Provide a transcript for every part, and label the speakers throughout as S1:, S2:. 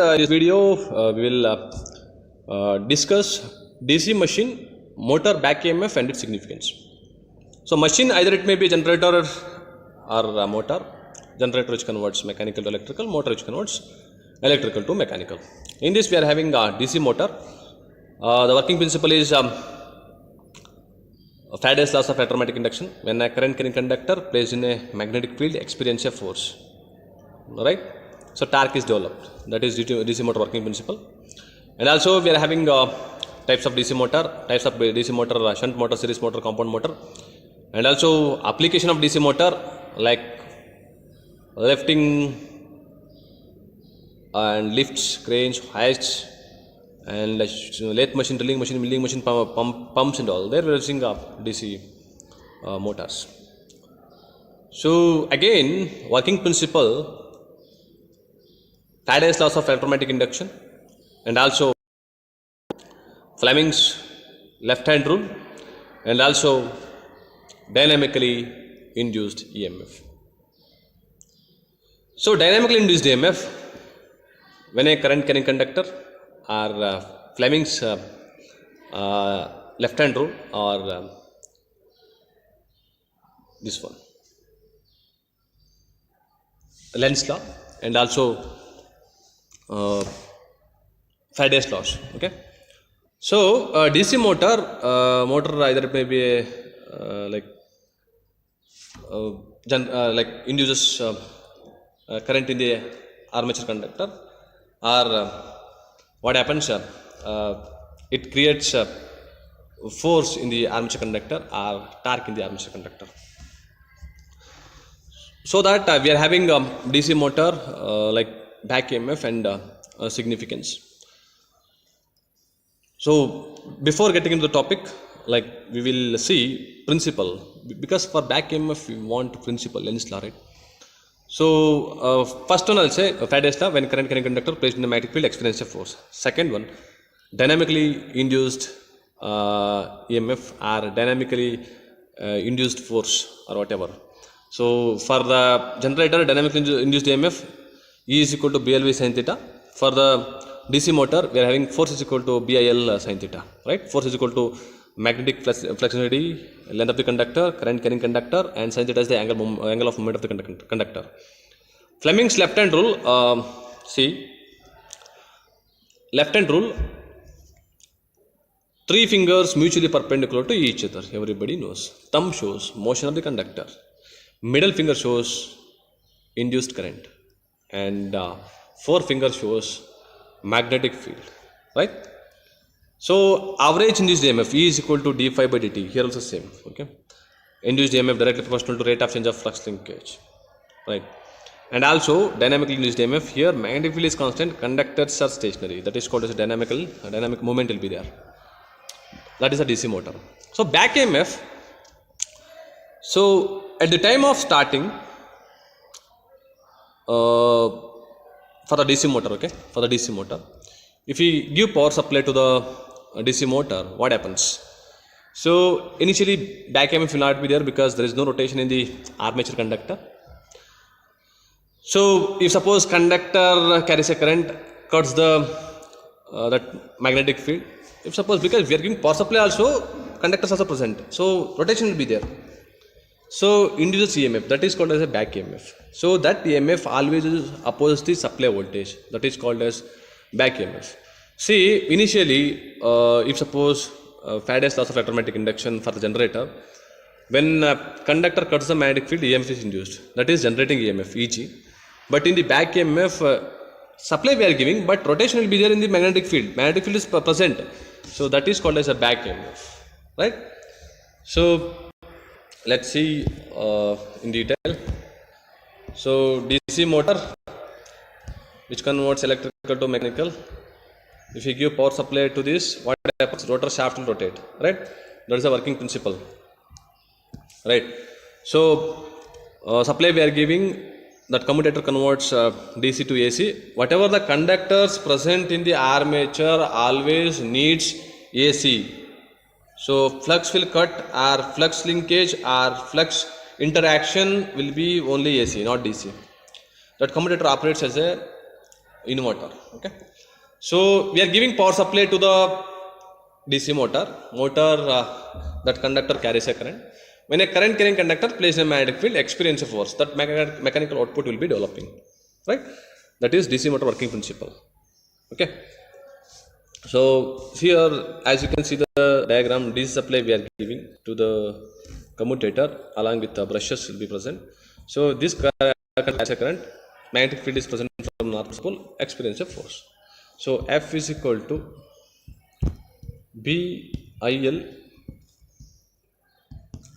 S1: This video we will discuss DC machine motor back EMF and its significance. So machine, either it may be generator or motor. Generator which converts mechanical to electrical, motor which converts electrical to mechanical. In this we are having a DC motor. The working principle is Faraday's laws of electromagnetic induction. When a current carrying conductor placed in a magnetic field experience a force, right? So torque is developed. That is DC motor working principle. And also we are having types of DC motor, shunt motor, series motor, compound motor, and also application of DC motor like lifting and lifts, cranes, hoists, and lathe machine, drilling machine, milling machine, pumps and all. There we are using DC motors. So again, working principle, Faraday's laws of electromagnetic induction, and also Fleming's left hand rule, and also dynamically induced EMF. So dynamically induced EMF, when a current carrying conductor or Fleming's left hand rule or this one, Lenz's law, and also Faraday's laws. Okay, so DC motor either it may be a like induces current in the armature conductor, or what happens? It creates force in the armature conductor or torque in the armature conductor. So that we are having DC motor like back EMF and significance. So before getting into the topic, like we will see principle, because for back EMF we want principle, Lenz's law, right? So first one I'll say Faraday's law, when current carrying conductor placed in a magnetic field experience a force. Second one, dynamically induced EMF or dynamically induced force or whatever. So for the generator, dynamically induced EMF, E is equal to BLV sin theta. For the DC motor, we are having force is equal to BIL sin theta, right? Force is equal to magnetic flexibility, length of the conductor, current carrying conductor, and sin theta is the angle of movement of the conductor. Fleming's left hand rule, left hand rule, three fingers mutually perpendicular to each other, everybody knows. Thumb shows motion of the conductor, middle finger shows induced current, and forefinger shows magnetic field, right? So average induced EMF E is equal to d phi by dt. Here also same. Okay, induced EMF directly proportional to rate of change of flux linkage, right? And also dynamically induced EMF, here magnetic field is constant, conductors are stationary. That is called as a dynamic movement will be there. That is a DC motor. So back EMF. So at the time of starting, for the DC motor, okay, for the DC motor, if we give power supply to the DC motor, what happens? So initially back EMF will not be there because there is no rotation in the armature conductor. So if suppose conductor carries a current, cuts the that magnetic field. If suppose, because we are giving power supply also, conductors also present, so rotation will be there. So induces EMF, that is called as a back EMF. So that EMF always opposes the supply voltage, that is called as back EMF. See, initially if suppose Faraday's laws of electromagnetic induction for the generator, when conductor cuts the magnetic field, EMF is induced, that is generating EMF, EG. But in the back EMF, supply we are giving, but rotation will be there in the magnetic field. Magnetic field is present, so that is called as a back EMF, right? So let's see in detail. So DC motor which converts electrical to mechanical, if you give power supply to this, what happens? Rotor shaft will rotate, right? That is the working principle, right? So supply we are giving, that commutator converts DC to AC. Whatever the conductors present in the armature always needs AC. So flux will cut, or flux linkage or flux interaction will be only AC, not DC. That commutator operates as a inverter. Okay, so we are giving power supply to the DC motor. That conductor carries a current. When a current carrying conductor places a magnetic field, experience a force. That mechanical output will be developing, right? That is DC motor working principle. Okay. So here, as you can see the diagram, DC supply we are giving to the commutator along with the brushes will be present. So this current, magnetic field is present from north pole, experience a force. So F is equal to BIL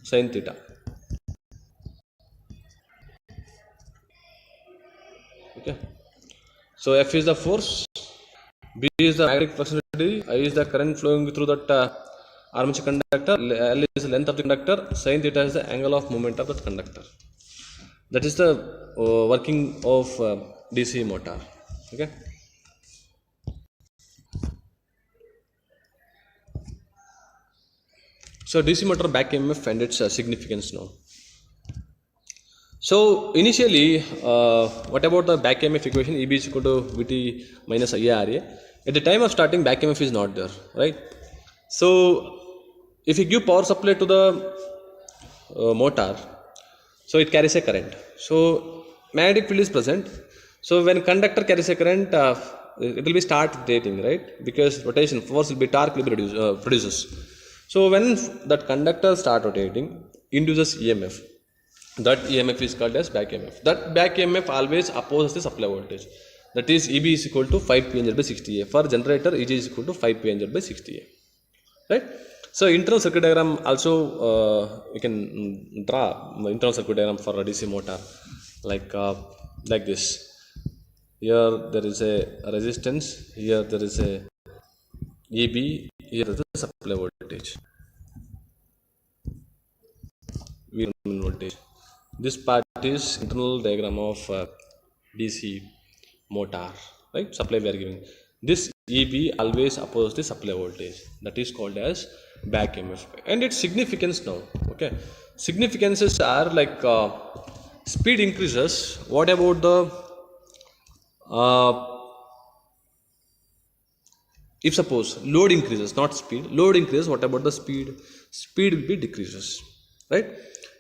S1: sin theta. Okay. So F is the force, B is the magnetic flux density, I is the current flowing through that armature conductor, L is the length of the conductor, sin theta is the angle of movement of that conductor. That is the working of DC motor. Okay. So DC motor back EMF and its significance now. So initially, what about the back EMF equation? EB is equal to VT minus IARA. At the time of starting, back EMF is not there, right? So if you give power supply to the motor, so it carries a current. So magnetic field is present. So when conductor carries a current, it will be start rotating, right? Because rotation force will be torque will be produces. So when that conductor start rotating, induces EMF. That EMF is called as back EMF. That back EMF always opposes the supply voltage. That is EB is equal to 5 PNZ by 60A. For generator, EG is equal to 5 PNZ by 60A. Right? So internal circuit diagram also you can draw internal circuit diagram for a DC motor like this. Here there is a resistance. Here there is a EB. Here there is a supply voltage. Voltage. This part is internal diagram of DC motor, right? Supply we are giving. This EB always opposes the supply voltage. That is called as back EMF. And its significance now. Okay, significances are like speed increases. What about the if suppose load increases, not speed, load increases, what about the speed? Speed will be decreases, right?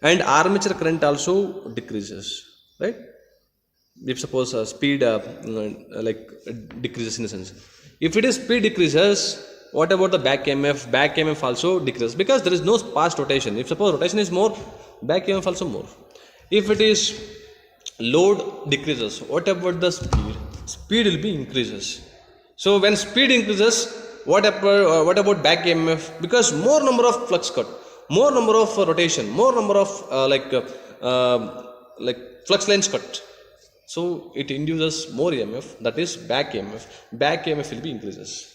S1: And armature current also decreases, right? If suppose speed like decreases in a sense. If it is speed decreases, what about the back EMF? Back EMF also decreases because there is no past rotation. If suppose rotation is more, back EMF also more. If it is load decreases, what about the speed? Speed will be increases. So when speed increases, what about back EMF? Because more number of flux cut, more number of rotation, more number of like flux lines cut. So it induces more EMF, that is back EMF. Back EMF will be increases,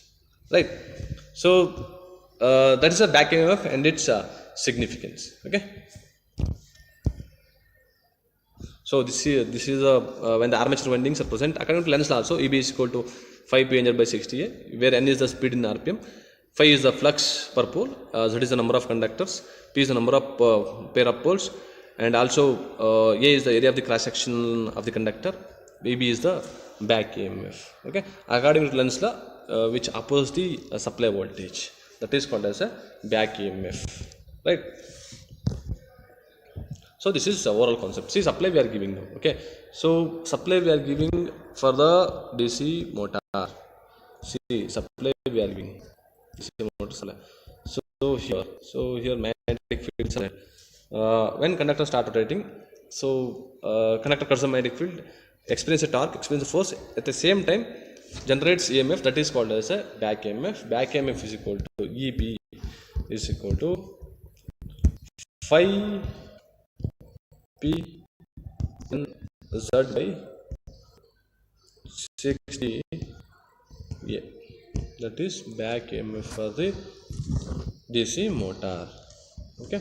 S1: right? So that is a back EMF and its significance. Okay. So this is when the armature windings are present. According to Lenz law, also EB is equal to 5 PNZ by 60A, where N is the speed in RPM, phi is the flux per pole, Z is the number of conductors, P is the number of pair of poles, and also A is the area of the cross section of the conductor, AB is the back EMF. Okay, according to Lenz law, which opposes the supply voltage, that is called as a back EMF, right? So this is the overall concept. See, supply we are giving now. Okay, so supply we are giving for the DC motor. See, supply we are giving DC motor supply. So here magnetic fields are when conductor start rotating. So conductor cuts the magnetic field, experience a torque, experience a force. At the same time, generates EMF. That is called as a back EMF. Back EMF is equal to EB is equal to phi P N Z by 60. Yeah, that is back EMF for the DC motor. Okay,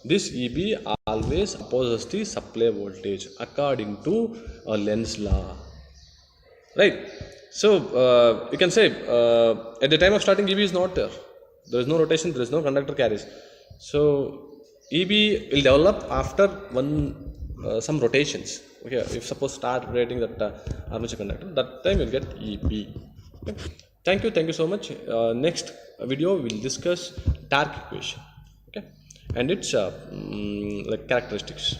S1: this EB always opposes the supply voltage according to Lenz law, right? So you can say at the time of starting EB is not there. There is no rotation. There is no conductor carries. So EB will develop after some rotations. Okay, if suppose start writing that armature conductor, that time you'll get Eb. Okay. Thank you so much. Next video we'll discuss dark equation, okay, and its like characteristics.